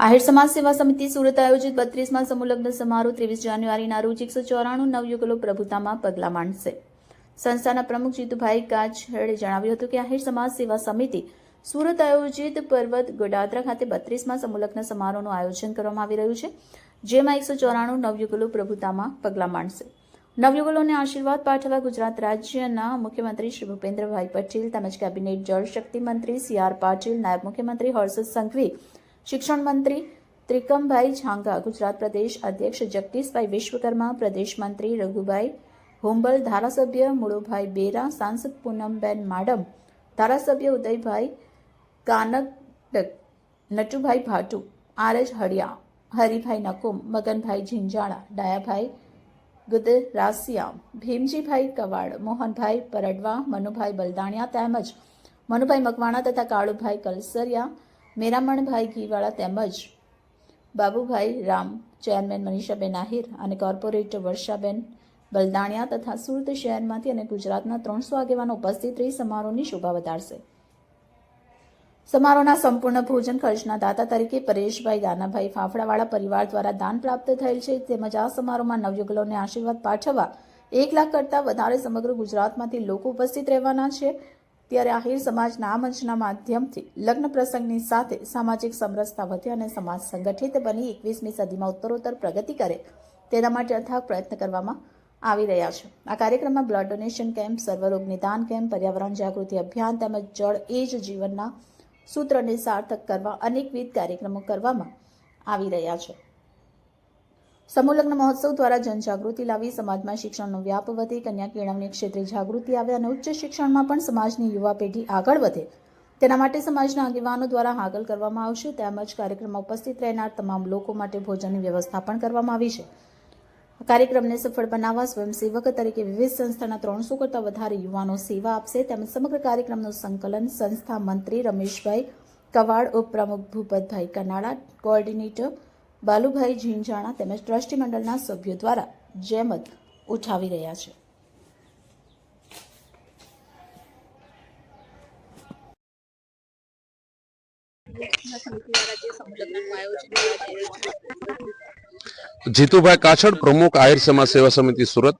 આહિર સમાજ સેવા સમિતિ સુરત આયોજિત 32માં સમૂહ લગ્ન સમારોહ 23 જાન્યુઆરીના રોજ 194 નવયુગલો પ્રભુતામાં પગલાં માંડશે. સંસ્થાના પ્રમુખ જીતુભાઈ કાછડે જણાવ્યું હતું કે આહિર સમાજ સેવા સમિતિ સુરત આયોજિત પર્વત ગોડાદરા ખાતે 32માં સમૂહ લગ્ન સમારોહનું આયોજન કરવામાં આવી રહ્યું છે, જેમાં 194 નવયુગલો પ્રભુતામાં પગલાં માંડશે. નવયુગલોને આશીર્વાદ પાઠવવા ગુજરાત રાજ્યના મુખ્યમંત્રી શ્રી ભૂપેન્દ્રભાઈ પટેલ તેમજ કેબિનેટ જળશક્તિ મંત્રી સી.આર. પાટીલ, નાયબ મુખ્યમંત્રી હર્ષદ સંઘવી, શિક્ષણ મંત્રી ત્રિકમભાઈ ઝાંગા, ગુજરાત પ્રદેશ અધ્યક્ષ જગદીશભાઈ વિશ્વકર્મા, પ્રદેશ મંત્રી રઘુભાઈ હુંબલ, ધારાસભ્ય મુળુભાઈ બેરા, સાંસદ પૂનમબેન માડમ, ધારાસભ્ય ઉદયભાઈ કાનકડ, નટુભાઈ ભાટુ, આર.એચ. હડિયા, હરિભાઈ નકુમ, મગનભાઈ ઝીંઝાણા, ડાયાભાઈ ગુદરાસિયા, ભીમજીભાઈ કવાડ, મોહનભાઈ પરડવા, મનુભાઈ બલદાણિયા તેમજ મનુભાઈ મકવાણા તથા કાળુભાઈ કલસરિયા, મેરામણભાઈ ઘીવાળા તેમજ બાબુભાઈ રામ, ચેરમેન મનીષાબેન આહિર અને કોર્પોરેટર વર્ષાબેન બલદાણિયા તથા સુરત શહેરમાંથી અને ગુજરાતના 300 આગેવાનો ઉપસ્થિત રહી સમારોહની શોભા વધારશે. સમારોહના સંપૂર્ણ ભોજન ખર્ચના દાતા તરીકે પરેશભાઈ દાનાભાઈ ફાફડાવાળા પરિવાર દ્વારા દાન પ્રાપ્ત થયેલ છે. તેમજ આ સમારોહમાં નવયુગલોને આશીર્વાદ પાઠવવા 1 લાખ કરતાં વધારે સમગ્ર ગુજરાતમાંથી લોકો ઉપસ્થિત રહેવાના છે. ત્યારે આહિર સમાજના આ મંચના માધ્યમથી લગ્ન પ્રસંગની સાથે સામાજિક સમરસતા વધે અને સમાજ સંગઠિત બની 21મી સદીમાં ઉત્તરોત્તર પ્રગતિ કરે તેના માટે અથાગ પ્રયત્ન કરવામાં આવી રહ્યા છે. આ કાર્યક્રમમાં બ્લડ ડોનેશન કેમ્પ, સર્વરોગ નિદાન કેમ્પ, પર્યાવરણ જાગૃતિ અભિયાન તેમજ જળ એ જ જીવનના સૂત્રને સાર્થક કરવા અનેકવિધ કાર્યક્રમો કરવામાં આવી રહ્યા છે. સમૂહ લગ્ન મહોત્સવ દ્વારા જનજાગૃતિ લાવી સમાજમાં શિક્ષણનો વ્યાપ વધે, કન્યા કેળવણી ક્ષેત્રે જાગૃતિ આવે અને ઉચ્ચ શિક્ષણમાં પણ સમાજની યુવા પેઢી આગળ વધે તેના માટે સમાજના આગેવાનો દ્વારા હાકલ કરવામાં આવશે. તેમજ કાર્યક્રમમાં ઉપસ્થિત રહેનાર તમામ લોકો માટે ભોજનની વ્યવસ્થા પણ કરવામાં આવી છે. કાર્યક્રમને સફળ બનાવવા સ્વયંસેવક તરીકે વિવિધ સંસ્થાના 300 કરતાં વધારે યુવાનો સેવા આપશે. તેમજ સમગ્ર કાર્યક્રમનું સંકલન સંસ્થા મંત્રી રમેશભાઈ કવાડ, ઉપપ્રમુખ ભૂપતભાઈ કનાડા, કોઓર્ડિનેટર બાલુભાઈ ઝીંઝાણા તેમજ ટ્રસ્ટી મંડળના સભ્યો દ્વારા જહેમત ઉઠાવી રહ્યા છે. જીતુભાઈ કાછડ, પ્રમુખ આહિર સમાજ સેવા સમિતિ સુરત.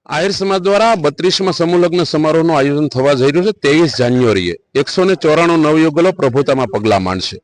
આહિર સમાજ દ્વારા 32માં સમૂહ લગ્ન સમારોહનું આયોજન થવા જઈ રહ્યું છે. 23 જાન્યુઆરીએ 194 નવયુગલો પ્રભુતામાં પગલાં માંડશે.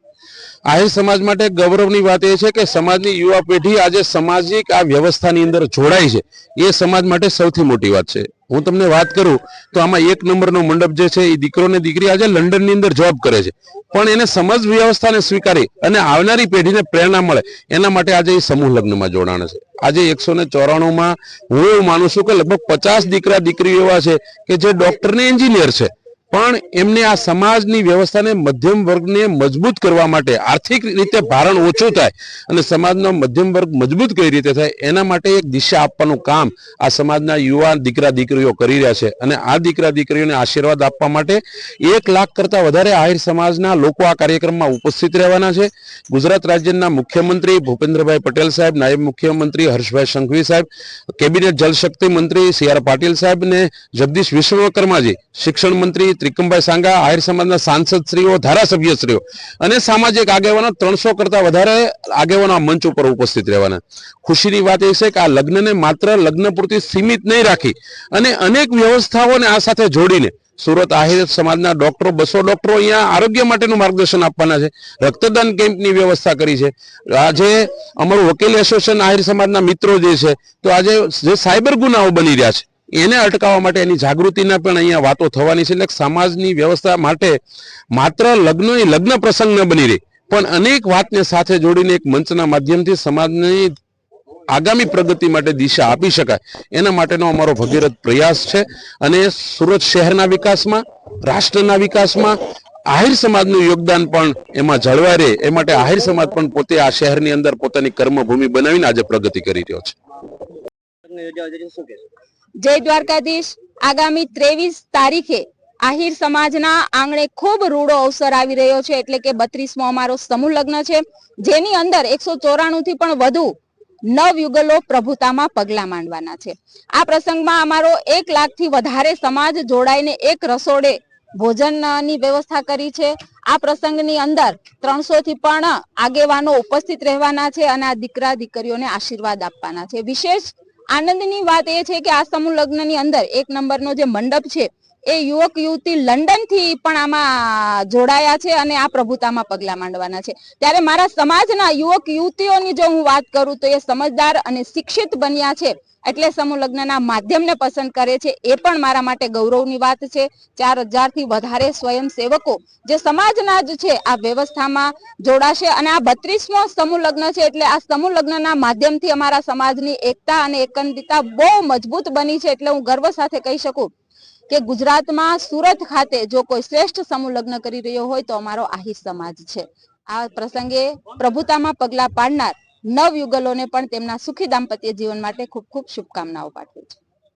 આહિર સમાજ માટે ગૌરવની વાત એ છે કે સમાજની યુવા પેઢી આજે સામાજિક આ વ્યવસ્થાની અંદર જોડાય છે, એ સમાજ માટે સૌથી મોટી વાત છે. હું તમને વાત કરું તો આમાં 1 નંબરનો મંડપ જે છે એ દીકરો ને દીકરી આજે લંડનની અંદર જોબ કરે છે, પણ એને સમજ વ્યવસ્થાને સ્વીકારી અને આવનારી પેઢીને પ્રેરણા મળે એના માટે આજે એ સમૂહ લગ્નમાં જોડાણ છે. આજે 194માં હું એવું માનું છું કે લગભગ 50 દીકરા દીકરીઓ એવા છે કે જે ડોક્ટર ને એન્જિનિયર છે, પણ એમને આ સમાજની વ્યવસ્થાને મધ્યમ વર્ગને મજબૂત કરવા માટે આર્થિક રીતે ભારણ ઓછું થાય અને સમાજનો મધ્યમ વર્ગ મજબૂત કઈ રીતે થાય એના માટે એક દિશા આપવાનું કામ આ સમાજના યુવા દીકરા દીકરીઓ કરી રહ્યા છે. અને આ દીકરા દીકરીઓને આશીર્વાદ આપવા માટે 1 લાખ કરતાં વધારે આહિર સમાજના લોકો આ કાર્યક્રમમાં ઉપસ્થિત રહેવાના છે. ગુજરાત રાજ્યના મુખ્યમંત્રી ભૂપેન્દ્રભાઈ પટેલ સાહેબ, નાયબ મુખ્યમંત્રી હર્ષભાઈ સંઘવી સાહેબ, કેબિનેટ જળશક્તિ મંત્રી સી.આર. પાટીલ સાહેબ ને જગદીશ વિશ્વકર્માજી, શિક્ષણ મંત્રી ત્રિકમભાઈ સાંગા, આહિર સમાજના સાંસદશ્રીઓ, ધારાસભ્યશ્રીઓ અને સામાજિક આગેવાનો 300 કરતાં વધારે આગેવાનો આ મંચ ઉપર ઉપસ્થિત રહેવાના. ખુશીની વાત એ છે કે આ લગ્નને માત્ર લગ્ન પૂરતી સીમિત નહીં રાખી અને અનેક વ્યવસ્થાઓને આ સાથે જોડીને સુરત આહિર સમાજના ડોક્ટરો 200 ડોક્ટરો અહીંયા આરોગ્ય માટેનું માર્ગદર્શન આપવાના છે. રક્તદાન કેમ્પની વ્યવસ્થા કરી છે. આજે અમારું વકીલ એસોસિએશન આહિર સમાજના મિત્રો જે છે તો આજે જે સાયબર ગુનાઓ બની રહ્યા છે એને અટકાવવા માટે એની જાગૃતિના પણ અહીંયા વાતો થવાની છે. એટલે સમાજની વ્યવસ્થા માટે માત્ર લગ્ન પ્રસંગ ન બની રહી પણ અનેક વાતને સાથે જોડીને એક મંચના માધ્યમથી સમાજની આગામી પ્રગતિ માટે દિશા આપી શકાય એના માટેનો અમારો ભગીરથ પ્રયાસ છે. અને સુરત શહેરના વિકાસમાં, રાષ્ટ્રના વિકાસમાં આહિર સમાજનું યોગદાન પણ એમાં જળવાય રહે એ માટે આહિર સમાજ પણ પોતે આ શહેરની અંદર પોતાની કર્મભૂમિ બનાવીને આજે પ્રગતિ કરી રહ્યો છે. જય દ્વારકાધીશ. આગામી 23 તારીખે આહિર સમાજના આંગણે ખૂબ રૂડો અવસર આવી રહ્યો છે, એટલે કે 32મો અમારો સમૂહ લગ્ન છે, જેની અંદર 194 થી પણ વધુ નવયુગલો પ્રભુતામાં પગલા માંડવાના છે. આ પ્રસંગમાં અમારો 1 લાખથી વધારે સમાજ જોડાઈને એક રસોડે ભોજનની વ્યવસ્થા કરી છે. આ પ્રસંગની અંદર 300 થી પણ આગેવાનો ઉપસ્થિત રહેવાના છે અને આ દીકરા દીકરીઓને આશીર્વાદ આપવાના છે. વિશેષ આનંદની વાત એ છે કે આ સમૂહ લગ્નની અંદર 1 નંબરનો જે મંડપ છે એ યુવક યુવતી લંડન થી પણ આમાં જોડાયા છે અને આ પ્રભુતામાં પગલા માંડવાના છે. ત્યારે મારા સમાજના યુવક યુવતીઓની જો હું વાત કરું તો એ સમજદાર અને શિક્ષિત બન્યા છે એટલે સમૂહ લગ્નના માધ્યમને પસંદ કરે છે. એ પણ મારા માટે ગૌરવની વાત છે. 4000 થી વધારે સ્વયંસેવકો જે સમાજના જ છે આ વ્યવસ્થામાં જોડાશે અને આ 32મો સમૂહ લગ્ન છે એટલે આ સમૂહ લગ્નના માધ્યમથી અમારા સમાજની એકતા અને એકંદિતા બહુ મજબૂત બની છે. એટલે હું ગર્વ સાથે કહી શકું કે ગુજરાતમાં સુરત ખાતે જો કોઈ શ્રેષ્ઠ સમૂહ લગ્ન કરી રહ્યો હોય તો અમારો આહિર સમાજ છે. આ પ્રસંગે પ્રભુતામાં પગલા પાડનાર નવયુગલોને પણ તેમના સુખી દાંપત્ય જીવન માટે ખૂબ ખૂબ શુભકામનાઓ પાઠવું છું.